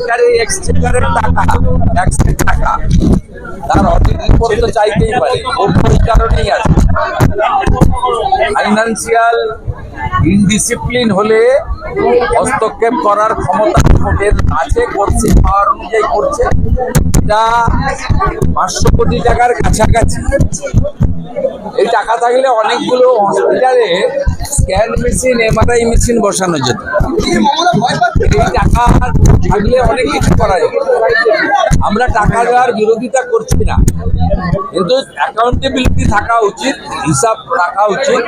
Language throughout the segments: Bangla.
সরকারি এক্সচেঞ্জারের টাকা, ট্যাক্সের টাকা, তার অডিট রিপোর্ট তো চাইতেই পারে। ওই কারণেই আছে ফাইন্যান্সিয়াল ইনডিসিপ্লিন হলে হস্তক্ষেপ করার ক্ষমতা ভোটের আছে, করছে, পাওয়ার অনুযায়ী করছে। এটা 500 কোটি টাকার কাছাকাছি। এই টাকা থাকলে অনেকগুলো হসপিটালে স্ক্যান মেশিন, এমআরআই মেশিন বসানো যেত। এই টাকা থাকলে অনেক কিছু করা যেত। আমরা টাকা দেওয়ার বিরোধিতা করছি না, কিন্তু অ্যাকাউন্টেবিলিটি থাকা উচিত, হিসাব রাখা উচিত,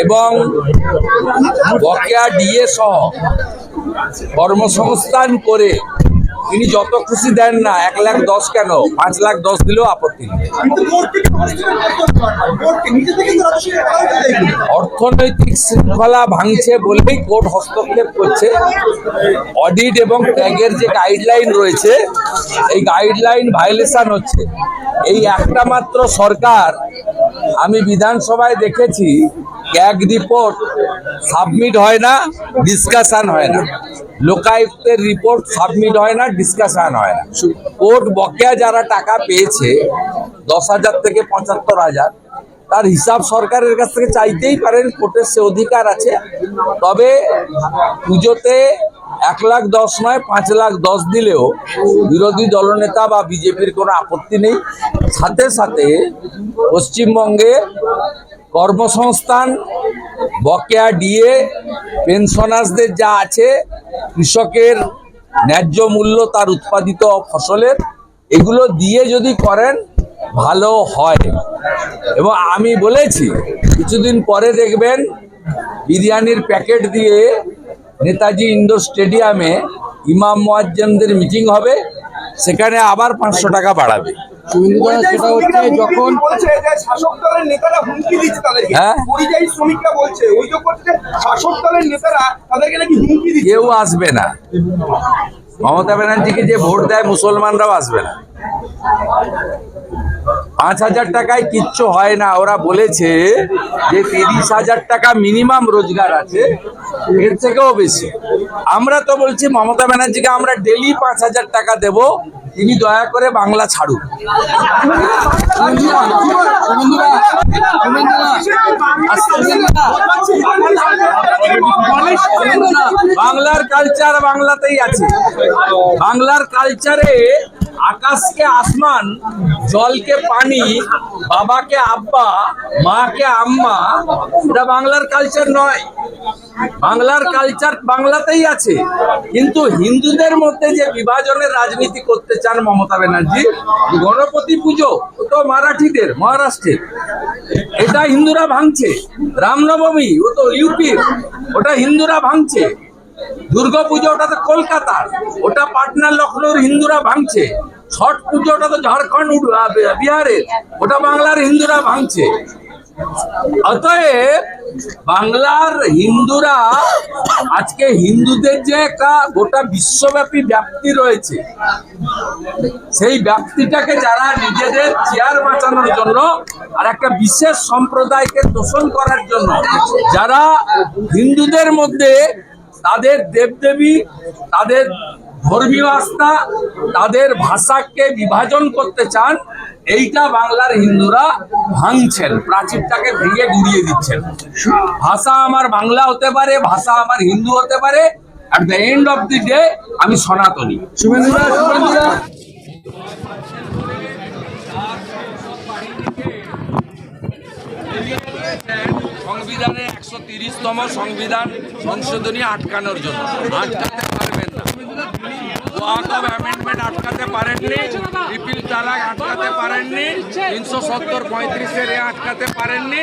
এবং বকেয়া ডিএ সহ কর্মসংস্থান করে তিনি যত খুশি দেন না, 1,10,000 কেন 5,10,000 দিলেও আপত্তি নেই। অর্থনৈতিক শৃঙ্খলা ভাঙছে বলেই কোর্ট হস্তক্ষেপ করছে। অডিট এবং ট্যাগের যে গাইডলাইন রয়েছে, এই গাইডলাইন ভায়োলেশন হচ্ছে। এই একটা মাত্র সরকার, আমি বিধানসভায় দেখেছি, ট্যাগ রিপোর্ট সাবমিট হয় না, ডিসকাশন হয় না। লোকায়ুক্তের রিপোর্ট সাবমিট হয় না, ডিসকাশন হয় না। কোর্ট বকেয়া যারা টাকা পেয়েছে 10,000 থেকে 75,000, তার হিসাব সরকারের কাছ থেকে চাইতেই পারেন, কোর্টের সে অধিকার আছে। তবে পুজোতে 1,10,000 নয় 5,10,000 দিলেও বিরোধী দলনেতা বা বিজেপির কোনো আপত্তি নেই। সাথে সাথে পশ্চিমবঙ্গে কর্মসংস্থান, বকেয়া ডিএ, পেনশনার্সদের যা আছে, কৃষকের ন্যায্য মূল্য তার উৎপাদিত ফসলের, এগুলো দিয়ে যদি করেন ভালো হয়। এবং আমি বলেছি কিছুদিন পরে দেখবেন বিরিয়ানির প্যাকেট দিয়ে নেতাজি ইন্ডোর স্টেডিয়ামে ইমাম মুয়াজ্জিনদের মিটিং হবে, সেখানে আবার 500 টাকা বাড়াবে। সেটা হচ্ছে যখন শাসক দলের নেতারা হুমকি দিচ্ছে তাদেরকে, পরিযায়ী শ্রমিকরা বলছে অভিযোগ করছে শাসক দলের নেতারা তাদেরকে নাকি হুমকি দিচ্ছে। কেউ আসবে না, মমতা ব্যানার্জিকে যে ভোট দেয় মুসলমানরাও আসবে না। 5,000 টাকায় কিচ্ছু হয় না। ওরা বলেছে যে 30,000 টাকা মিনিমাম রোজগার আছে, এর থেকেও বেশি। আমরা তো বলছি মমতা ব্যানার্জিকে আমরা ডেলি 5,000 টাকা দেব, তিনি দয়া করে বাংলা ছাড়ুন। বাংলার কালচার বাংলাতেই আছে। বাংলার কালচারে আকাশকে আসমান, জলকে পানি, বাবাকে আব্বা, মাকে আম্মা, এটা বাংলার কালচার নয়। বাংলার কালচার বাংলাতেই আছে। কিন্তু হিন্দুদের মধ্যে যে বিভাজনের রাজনীতি করতে চান মমতা ব্যানার্জি, গণপতি পুজো তো মারাঠিদের, মহারাষ্ট্রের, এটা হিন্দুরা ভাঙছে। রামনবমী ও তো ইউপির, ওটা হিন্দুরা ভাঙছে। দুর্গা পুজো ওটা তো কলকাতার, ওটা পাটনা লখনৌর হিন্দুরা ভাঙছে। ছট পুজো ওটা তো ঝাড়খণ্ড বিহারের, ওটা বাংলার হিন্দুরা ভাঙছে। অতএব বাংলার হিন্দুরা আজকে, হিন্দুদের যে একটা গোটা বিশ্বব্যাপী ব্যাপ্তি রয়েছে, সেই ব্যাপ্তিটাকে যারা নিজেদের চেয়ার বাঁচানোর জন্য আর একটা বিশেষ সম্প্রদায়কে দোষণ করার জন্য, যারা হিন্দুদের মধ্যে তাদের দেবদেবী, তাদের ধর্মীয় আস্থা, তাদের ভাষাকে বিভাজন করতে চান, এইটা বাংলার হিন্দুরা ভাঙছেন, প্রাচীরটাকে ভেঙে গুড়িয়ে দিচ্ছেন। ভাষা আমার বাংলা হতে পারে, ভাষা আমার হিন্দু হতে পারে, at the end of the day আমি সনাতনী। সংবিধানের 130তম সংবিধান সংশোধনী আটকানোর জন্য, আটকাতে পারবেন না। ওয়াক অফ অ্যামেন্ডমেন্ট আটকাতে পারেননি, রিপিল তালাক আটকাতে পারেননি, 370-35 আটকাতে পারেননি,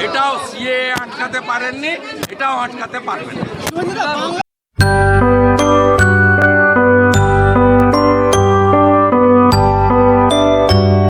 এটাও সিএ আটকাতে পারেননি, এটাও আটকাতে পারবেন না।